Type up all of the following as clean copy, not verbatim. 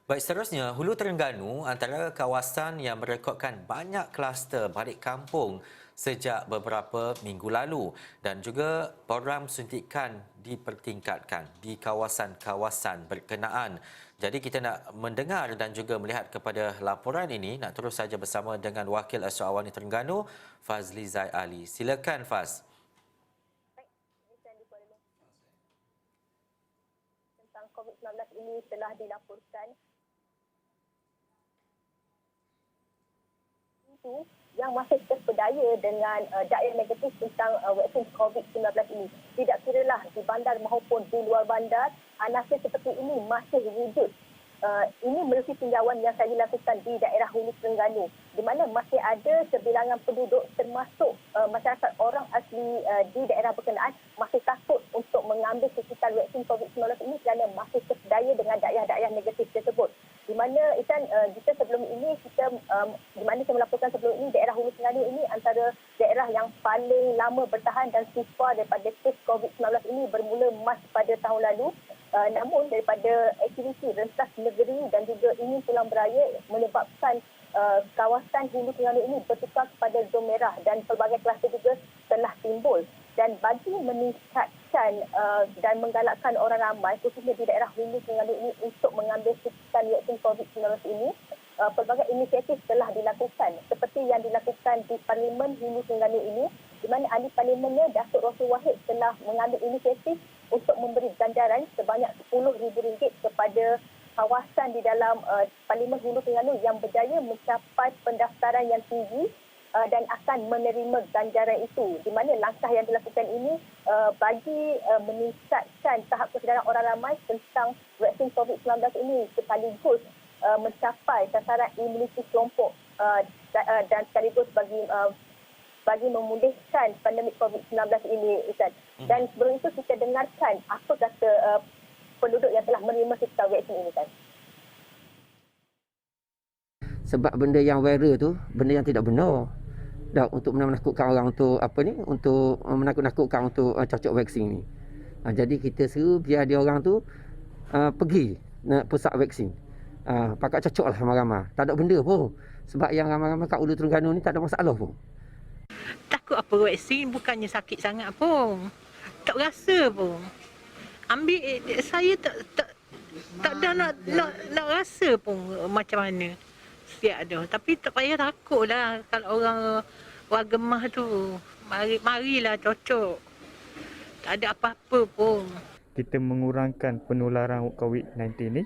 Baik, seterusnya, Hulu Terengganu antara kawasan yang merekodkan banyak kluster balik kampung sejak beberapa minggu lalu dan juga program suntikan dipertingkatkan di kawasan-kawasan berkenaan. Jadi kita nak mendengar dan juga melihat kepada laporan ini, nak terus saja bersama dengan Wakil Aswa Awani Terengganu, Fazli Zai Ali. Silakan, Faz. Tentang COVID-19 ini telah dilaporkan itu yang masih terpedaya dengan dakwah negatif tentang vaksin COVID-19 ini. Tidak kiralah di bandar maupun di luar bandar, nasib seperti ini masih wujud. Ini melalui tinjauan yang saya lakukan di daerah Hulu Terengganu, di mana masih ada sebilangan penduduk termasuk masyarakat orang asli di daerah berkenaan masih takut untuk mengambil suntikan vaksin COVID-19 ini kerana masih terpedaya dengan dakwah-dakwah negatif tersebut. Di mana Isan, kita sebelum ini di mana saya melaporkan sebelum ini, daerah Hulu Terengganu ini antara daerah yang paling lama bertahan dan sifar daripada kes COVID-19 ini bermula Mac pada tahun lalu. Namun daripada aktiviti rentas negeri dan juga ingin pulang beraya menyebabkan kawasan Hulu Terengganu ini bertukar kepada zon merah dan pelbagai kluster juga telah timbul. Dan bagi meningkatkan dan menggalakkan orang ramai khususnya di daerah Hulu Terengganu ini untuk mengambil suntikan vaksin COVID-19 ini, pelbagai inisiatif telah dilakukan seperti yang dilakukan di Parlimen Hulu Terengganu ini, di mana ahli parlimennya Datuk Rasul Wahid telah mengambil inisiatif untuk memberi ganjaran sebanyak RM10,000 kepada kawasan di dalam Parlimen Hulu Terengganu yang berjaya mencapai pendaftaran yang tinggi dan akan menerima ganjaran itu. Di mana langkah yang dilakukan ini bagi meningkatkan tahap kesedaran orang ramai tentang vaksin COVID-19 ini sekaligus mencapai sasaran imuniti kelompok dan sekaligus bagi memulihkan pandemik COVID-19 ini, Ustaz. Dan sebelum itu kita dengarkan apa kata penduduk yang telah menerima suntikan vaksin ini, Ustaz. Sebab benda yang viral tu benda yang tidak benar. Dah untuk menakutkan orang untuk untuk menakut-nakutkan untuk cocok vaksin ni. Jadi kita seru biar dia orang tu pergi nak pusat vaksin. Pakat cocoklah ramai-ramai. Tak ada benda pun. Sebab yang ramai-ramai kat Hulu Terengganu ni tak ada masalah pun. Takut apa vaksin, bukannya sakit sangat pun. Tak rasa pun. Ambil saya tak ada nak rasa pun macam mana. Siap dah. Tapi tak payah takutlah kalau orang gemah tu. Marilah cocok. Tak ada apa-apa pun. Kita mengurangkan penularan COVID-19 ni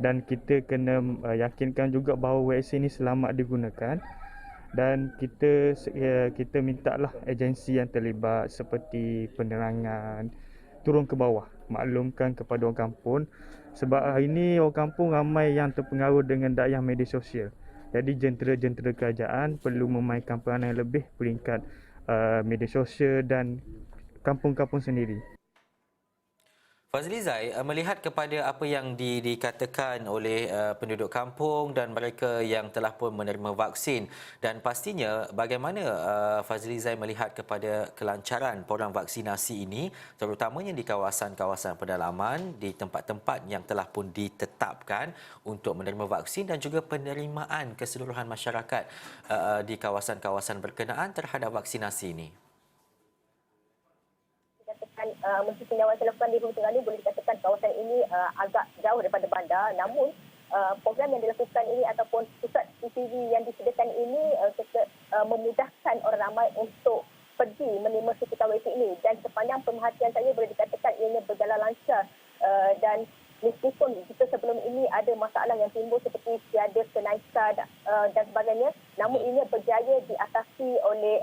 dan kita kena yakinkan juga bahawa vaksin ni selamat digunakan. Dan kita mintalah agensi yang terlibat seperti penerangan turun ke bawah, maklumkan kepada orang kampung, sebab hari ini orang kampung ramai yang terpengaruh dengan dakwah media sosial. Jadi jentera-jentera kerajaan perlu memainkan peranan yang lebih peringkat media sosial dan kampung-kampung sendiri. Fazli Zai, melihat kepada apa yang dikatakan oleh penduduk kampung dan mereka yang telah pun menerima vaksin, dan pastinya bagaimana Fazli Zai melihat kepada kelancaran program vaksinasi ini, terutamanya di kawasan-kawasan pedalaman, di tempat-tempat yang telah pun ditetapkan untuk menerima vaksin dan juga penerimaan keseluruhan masyarakat di kawasan-kawasan berkenaan terhadap vaksinasi ini? Menteri Tinjauan saya lakukan di Hulu Terengganu, boleh dikatakan kawasan ini agak jauh daripada bandar. Namun program yang dilakukan ini ataupun pusat CCTV yang disediakan ini memudahkan orang ramai untuk pergi menerima suntikan vaksin ini. Dan sepanjang pemerhatian saya boleh dikatakan ianya berjalan lancar. Dan meskipun kita sebelum ini ada masalah yang timbul seperti tiada kenaikan dan sebagainya, namun ianya berjaya diatasi oleh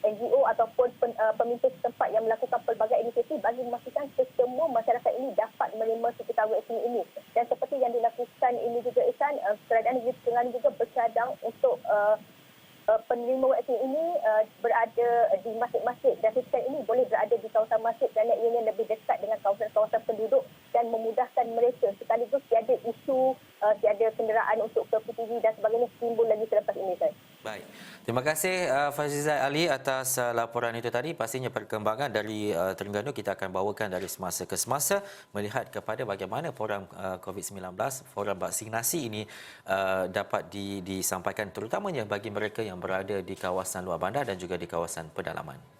NGO ataupun pemimpin setempat yang melakukan pelbagai inisiatif bagi memastikan semua masyarakat ini dapat menerima suntikan vaksin ini. Dan seperti yang dilakukan ini juga, Ihsan, kerajaan negeri Terengganu juga bercadang untuk penerima vaksin ini berada di masjid-masjid, dan suntikan ini boleh berada di kawasan masjid kerana ianya lebih dekat dengan kawasan-kawasan penduduk dan memudahkan mereka, sekaligus tiada isu, tiada kenderaan untuk ke PTV dan sebagainya timbul lagi selepas ini, Ihsan. Baik. Terima kasih Fazlizai Ali atas laporan itu tadi. Pastinya perkembangan dari Terengganu kita akan bawakan dari semasa ke semasa melihat kepada bagaimana program COVID-19, program vaksinasi ini dapat disampaikan terutamanya bagi mereka yang berada di kawasan luar bandar dan juga di kawasan pedalaman.